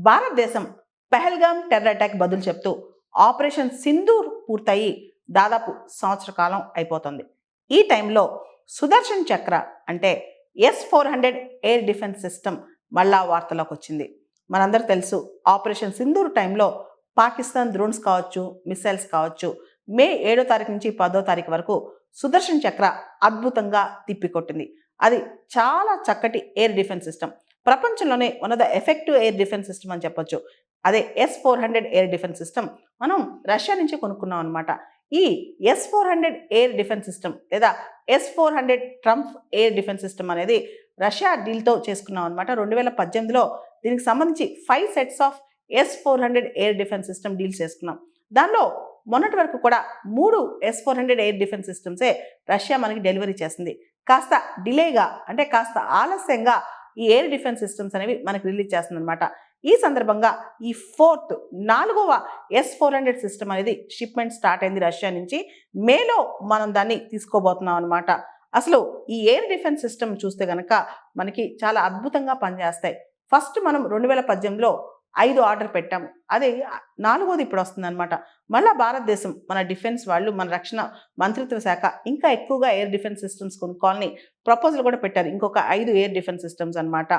భారతదేశం Pahalgam terror attack బదులు చెప్తూ ఆపరేషన్ సింధూర్ పూర్తయి దాదాపు సంవత్సర కాలం అయిపోతుంది. ఈ టైంలో సుదర్శన్ చక్ర అంటే S-400 ఎయిర్ డిఫెన్స్ సిస్టమ్ మళ్ళా వార్తలోకి వచ్చింది. మనందరూ తెలుసు, ఆపరేషన్ సింధూర్ టైంలో పాకిస్తాన్ డ్రోన్స్ కావచ్చు, మిసైల్స్ కావచ్చు, మే 7వ తారీఖు నుంచి 10వ తారీఖు వరకు సుదర్శన్ చక్ర అద్భుతంగా తిప్పికొట్టింది. అది చాలా చక్కటి ఎయిర్ డిఫెన్స్ సిస్టమ్, ప్రపంచంలోనే one of the effective air defence system అని చెప్పొచ్చు. అదే S-400 ఎయిర్ డిఫెన్స్ సిస్టమ్ మనం రష్యా నుంచి కొనుక్కున్నాం అనమాట. ఈ S-400 ఎయిర్ డిఫెన్స్ సిస్టమ్ లేదా S-400 Trump air defence system అనేది రష్యా డీల్తో చేసుకున్నాం అనమాట. 2018లో దీనికి సంబంధించి 5 sets of S-400 air defence system deals చేసుకున్నాం. దానిలో మొన్నటి వరకు కూడా 3 S-400 ఎయిర్ డిఫెన్స్ సిస్టమ్సే రష్యా మనకి డెలివరీ చేస్తుంది. కాస్త డిలేగా, అంటే కాస్త ఆలస్యంగా ఈ ఎయిర్ డిఫెన్స్ సిస్టమ్స్ అనేవి మనకి రిలీజ్ చేస్తుంది అనమాట. ఈ సందర్భంగా ఈ 4వ S-400 సిస్టమ్ అనేది షిప్మెంట్ స్టార్ట్ అయింది రష్యా నుంచి. మేలో మనం దాన్ని తీసుకోబోతున్నాం అనమాట. అసలు ఈ ఎయిర్ డిఫెన్స్ సిస్టమ్ చూస్తే గనక మనకి చాలా అద్భుతంగా పనిచేస్తాయి. ఫస్ట్ మనం 2018లో 5 ఆర్డర్ పెట్టాము. అదే 4వది ఇప్పుడు వస్తుంది అనమాట. మళ్ళీ భారతదేశం, మన డిఫెన్స్ వాళ్ళు, మన రక్షణ మంత్రిత్వ శాఖ ఇంకా ఎక్కువగా ఎయిర్ డిఫెన్స్ సిస్టమ్స్ కొనుక్కోవాలని ప్రపోజల్ కూడా పెట్టారు. ఇంకొక 5 ఎయిర్ డిఫెన్స్ సిస్టమ్స్ అనమాట.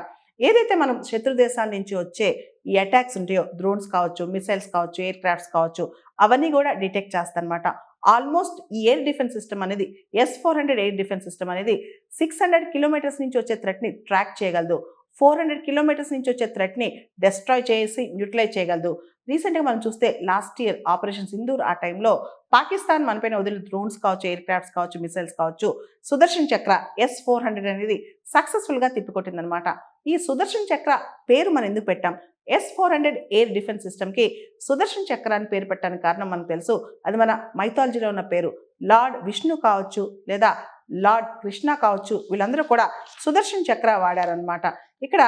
ఏదైతే మనం శత్రు దేశాల నుంచి వచ్చే ఈ అటాక్స్ ఉంటాయో, డ్రోన్స్ కావచ్చు, మిసైల్స్ కావచ్చు, ఎయిర్ క్రాఫ్ట్స్ కావచ్చు, అవన్నీ కూడా డిటెక్ట్ చేస్తారనమాట. ఆల్మోస్ట్ ఈ ఎయిర్ డిఫెన్స్ సిస్టమ్ అనేది, S-400 ఎయిర్ డిఫెన్స్ సిస్టమ్ అనేది 600 కిలోమీటర్స్ నుంచి వచ్చే థ్రెట్ని ట్రాక్ చేయగలదు. 400 కిలోమీటర్స్ నుంచి వచ్చే థ్రెట్ని డెస్ట్రాయ్ చేసి న్యూట్రలైజ్ చేయగలదు. రీసెంట్గా మనం చూస్తే లాస్ట్ ఇయర్ ఆపరేషన్ సింధూర్ ఆ టైంలో పాకిస్తాన్ మనపైన వదిలిన డ్రోన్స్ కావచ్చు, ఎయిర్ క్రాఫ్ట్స్ కావచ్చు, మిసైల్స్ కావచ్చు, సుదర్శన్ చక్ర S-400 అనేది సక్సెస్ఫుల్గా తిప్పికొట్టిందనమాట. ఈ సుదర్శన్ చక్ర పేరు మనం ఎందుకు పెట్టాం? S-400 ఎయిర్ డిఫెన్స్ సిస్టమ్కి సుదర్శన్ చక్ర అని పేరు పెట్టడానికి కారణం మనకు తెలుసు. అది మన మైథాలజీలో ఉన్న పేరు. లార్డ్ విష్ణు కావచ్చు లేదా లార్డ్ కృష్ణ కావచ్చు, వీళ్ళందరూ కూడా సుదర్శన్ చక్ర వాడారనమాట. ఇక్కడ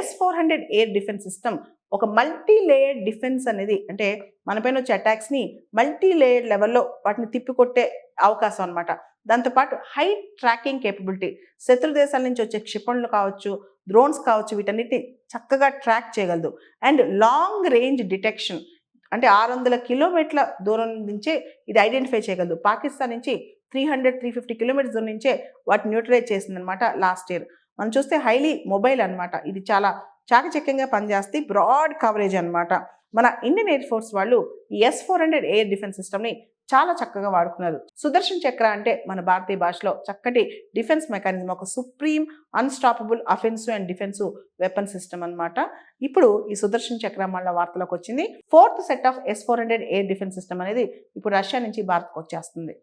S-400 ఎయిర్ డిఫెన్స్ సిస్టమ్ ఒక మల్టీ లేయర్ డిఫెన్స్ అనేది, అంటే మనపైన వచ్చే అటాక్స్ని మల్టీ లేయర్ లెవెల్లో వాటిని తిప్పికొట్టే అవకాశం అనమాట. దాంతోపాటు హై ట్రాకింగ్ కేపబిలిటీ, శత్రు దేశాల నుంచి వచ్చే క్షిపణులు కావచ్చు, డ్రోన్స్ కావచ్చు, వీటన్నిటిని చక్కగా ట్రాక్ చేయగలదు. అండ్ లాంగ్ రేంజ్ డిటెక్షన్, అంటే 600 కిలోమీటర్ల దూరం నుంచే ఇది ఐడెంటిఫై చేయగలదు. పాకిస్తాన్ నుంచి 300-350 కిలోమీటర్స్ దూరం నుంచే వాటిని న్యూట్రలైజ్ చేసిందనమాట లాస్ట్ ఇయర్. మనం చూస్తే హైలీ మొబైల్ అనమాట. ఇది చాలా చాకచక్యంగా పనిచేస్తే బ్రాడ్ కవరేజ్ అనమాట. మన ఇండియన్ ఎయిర్ ఫోర్స్ వాళ్ళు ఈ S-400 ఎయిర్ డిఫెన్స్ సిస్టమ్ని చాలా చక్కగా వాడుకున్నారు. సుదర్శన్ చక్ర అంటే మన భారతీయ భాషలో చక్కటి డిఫెన్స్ మెకానిజం, ఒక supreme unstoppable offensive and defensive weapon system అనమాట. ఇప్పుడు ఈ సుదర్శన్ చక్ర మళ్ళీ వార్తలోకి వచ్చింది. 4th set of S-400 air defence system అనేది ఇప్పుడు రష్యా నుంచి భారత్కు వచ్చేస్తుంది.